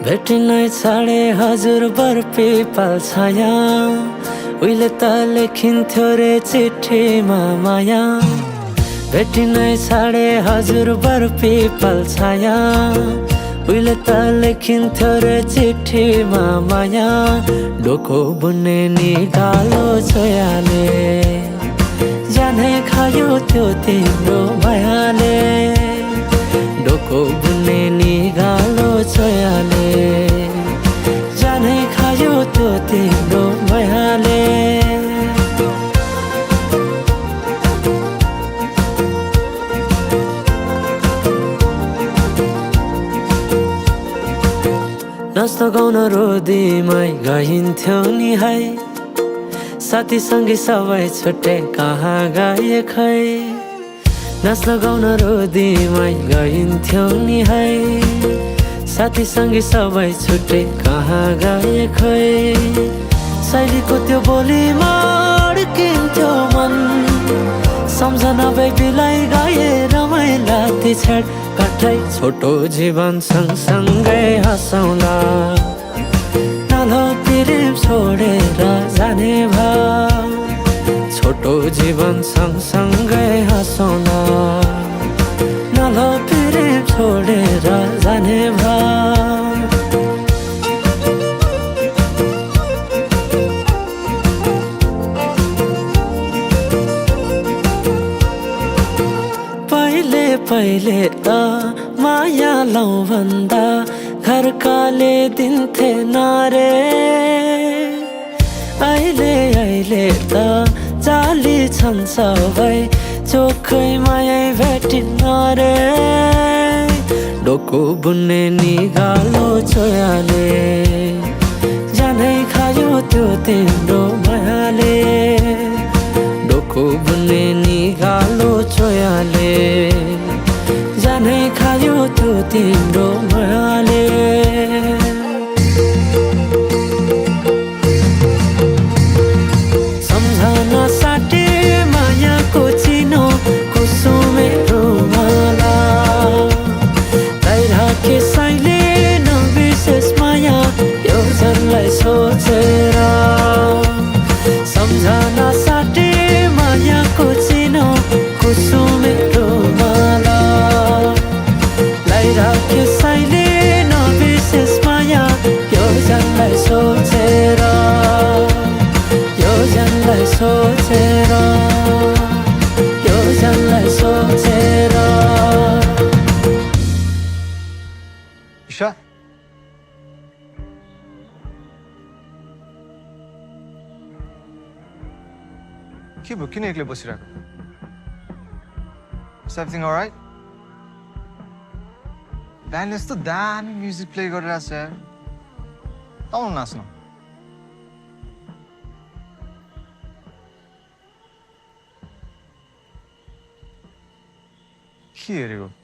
भेटिनै छाडे हजुर बरपिपल छाया उहिले त लेखिन्थ्यो रे चिठीमा माया भेटिनै छाडे हजुर बरपिपल छाया उहिले त लेखिन्थ्यो रे चिठीमा माया डोको बुन्ने निगालो छोयाले जानै खायो त्यो तिम्रो मायाले डोको बुन्ने निगालो छोयाले जानै खायो त्यो तिम्रो मायाले नाच्न गाउन रोदीमै गइन्थ्यो नि है साथीसँगै सबै छुट्टे कहाँ गए खै नाच्न गाउन रोदीमै गइन्थ्यो नि है साथीसँगै सबै छुट्टे कहाँ गए खै शैलीको त्यो बोलीमा अड्किन्थ्यो मन सम्झना बेबीलाई गाए रमाइला ती छेड काठै छोटो जीवन सँगसँगै हँसौँला नलो प्रेम छोडेर जाने भाव छोटो जीवन सँगसँगै हँसौँला नलो प्रेम छोडेर जाने भाव पहिले त माया लौ भन्दा घरकाले दिन्थे नारे अहिले त जाली छन् सबै चोखै माया भेटिन्न रे डोको बुन्ने निगालो छोयाले जानै खायो त्यो तिम्रो मायाले डोको बुन्ने निगालो छोयाले जानै खायो त्यो तिम्रो मायाले सम्झना साटे मायाको चिनो कुसुमे रुमाला राखे साइले नबिर्सेस माया यो जनलाई सोचेर सम्झना साटे मायाको चिनो कुसुमे रुमाला राखे साइले नबिर्सेस माया यो जनलाई सोचेर यो जनलाई सोचेर यो जनलाई सोचेर ईशा के भयो किन एक्लै बसिरहेको Is everything all right? ब्यान्डले यस्तो दामी म्युजिक प्ले गरिरहेको छ यार आउनु नाच्नु के हेरेको